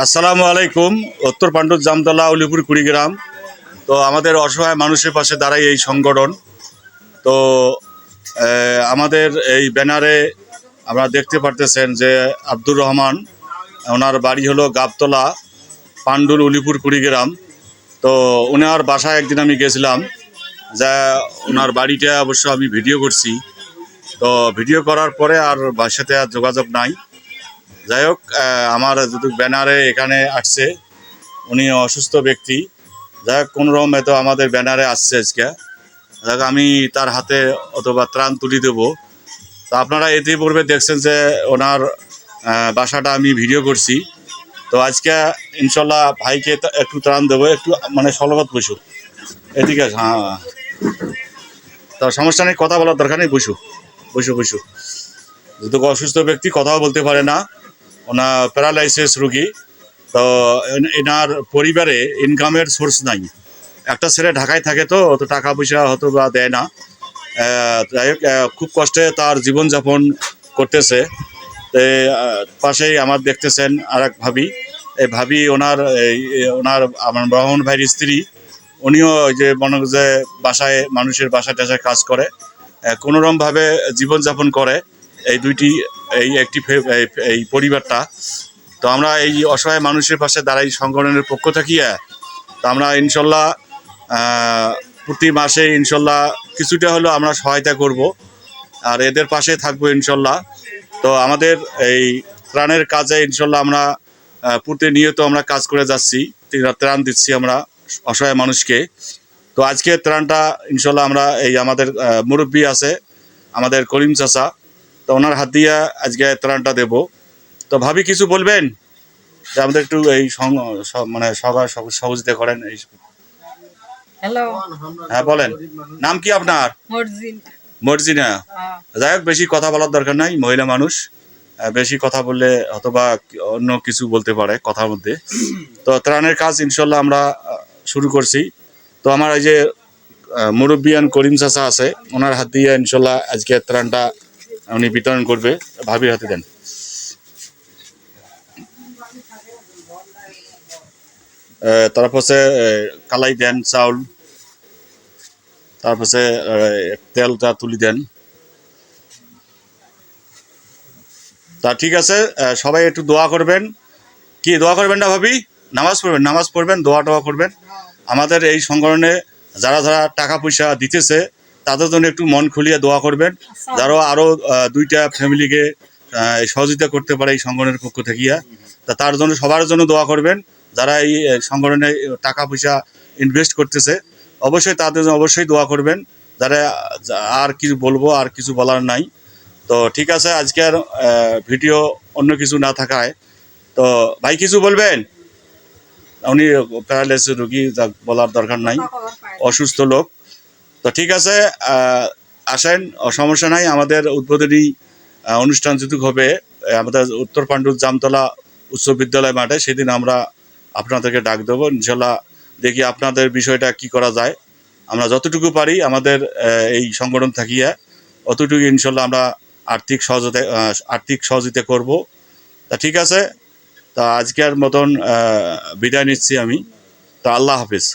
আসসালামু আলাইকুম। উত্তর পাণ্ডুর জামতলা উলিপুর কুড়িগ্রাম। তো আমাদের অসহায় মানুষের পাশে দাঁড়ায় এই সংগঠন। তো আমাদের এই ব্যানারে আমরা দেখতে পারতেছেন যে আব্দুর রহমান, ওনার বাড়ি হলো গাবতলা, পাণ্ডুর উলিপুর কুড়িগ্রাম। তো ওনার বাসায় একদিন আমি গেছিলাম, যা ওনার বাড়িটা অবশ্য আমি ভিডিও করছি। তো ভিডিও করার পরে আর বাসাতে আর যোগাযোগ নাই। যাই হোক, আমার যদি ব্যানারে এখানে আসছে, উনি অসুস্থ ব্যক্তি। যাই হোক, কোনোরকম এত আমাদের ব্যানারে আসছে আজকে। যাই হোক, আমি তার হাতে অথবা ত্রাণ তুলি দেবো। তো আপনারা এতে পূর্বে দেখছেন যে ওনার বাসাটা আমি ভিডিও করছি। তো আজকে ইনশাল্লাহ ভাইকে একটু ত্রাণ দেবো। একটু মানে সলবত বসু, এদিকে। হ্যাঁ, তো সমস্যা নেই, কথা বলার দরকার নেই। বসু বসু বসু। যেহেতু অসুস্থ ব্যক্তি, কথাও বলতে পারে না, ওনার প্যারালাইসিস রুগী। তো এনার পরিবারে ইনকামের সোর্স নাই। একটা ছেলে ঢাকায় থাকে, তো অত টাকা পয়সা হয়তো বা দেয় না। যাই হোক, খুব কষ্টে তার জীবনযাপন করতেছে। পাশেই আমার দেখতেছেন আর এক ভাবি। এই ভাবি ওনার আমার রহমান ভাইয়ের স্ত্রী। উনিও ওই যে মনে যে বাসায় মানুষের বাসায় টাসায় কাজ করে, কোনোরকমভাবে জীবনযাপন করে। এই দুইটি এই পরিবারটা। তো আমরা এই অসহায় মানুষের পাশে দাঁড়াই সংগঠনের পক্ষ থাকিয়া। তো আমরা ইনশাল্লাহ প্রতি মাসে ইনশাল্লাহ কিছুটা হলেও আমরা সহায়তা করব, আর এদের পাশে থাকবো ইনশাল্লাহ। তো আমাদের এই ত্রাণের কাজে ইনশাল্লাহ আমরা প্রতিনিয়ত আমরা কাজ করে যাচ্ছি, ত্রাণ দিচ্ছি আমরা অসহায় মানুষকে। তো আজকে ত্রাণটা ইনশাল্লাহ আমরা এই আমাদের মুরব্বী আছে, আমাদের করিম চাচা, তো ওনার হাত দিয়ে আজকে ত্রাণটা দেব। তো ভাবি কিছু বলবেন যে আমাদের একটু এই মানে সবার সহযোগিতা করেন এই। হ্যালো, হ্যাঁ বলেন, নাম কি আপনার? মর্জিনা। যাই হোক, বেশি কথা বলার দরকার নাই, মহিলা মানুষ। বেশি কথা বললে অথবা অন্য কিছু বলতে পারে কথার মধ্যে। তো ত্রাণের কাজ ইনশাল্লাহ আমরা শুরু করছি। তো আমার এই যে মুরব্বিয়ান করিম চাচা আছে, ওনার হাত দিয়ে ইনশাল্লাহ আজকে ত্রাণটা উনি বিতরণ করবে। ভাবির হাতে দেন। তারপরে কালাই দেন, চাউল, তারপরে তেলটা তুলি দেন। তা ঠিক আছে, সবাই একটু দোয়া করবেন। কি দোয়া করবেন না ভাবি? নামাজ পড়বেন, দোয়া টোয়া করবেন। আমাদের এই সংগঠনে যারা যারা টাকা পয়সা দিতেছে, তাদের জন্য একটু মন খুলিয়ে দোয়া করবেন। যারা আরও দুইটা ফ্যামিলিকে সহযোগিতা করতে পারে এই সংগঠনের পক্ষ থেকে, তা তার জন্য সবার জন্য দোয়া করবেন। যারা এই সংগঠনে টাকা পয়সা ইনভেস্ট করতেছে, অবশ্যই তাদের জন্য অবশ্যই দোয়া করবেন। যারা আর কিছু বলবো, আর কিছু বলার নাই। তো ঠিক আছে, আজকের ভিডিও অন্য কিছু না থাকায়, তো ভাই কিছু বলবেন? উনি প্যারালাইসিস রোগী, যা বলার দরকার নাই, অসুস্থ লোক। তো ঠিক আছে, আসেন, সমস্যা নাই। আমাদের উদ্বোধনী অনুষ্ঠান যেটুক হবে আমাদের উত্তর পাণ্ডুর জামতলা উচ্চ বিদ্যালয় মাঠে, সেদিন আমরা আপনাদেরকে ডাক দেবো ইনশাল্লাহ। দেখি আপনাদের বিষয়টা কি করা যায়। আমরা যতটুকু পারি আমাদের এই সংগঠন থাকিয়া অতটুকু ইনশাল্লাহ আমরা আর্থিক সহযোগিতা করব। তা ঠিক আছে, তা আজকের মতন বিদায় নিচ্ছি আমি। তা আল্লাহ হাফিজ।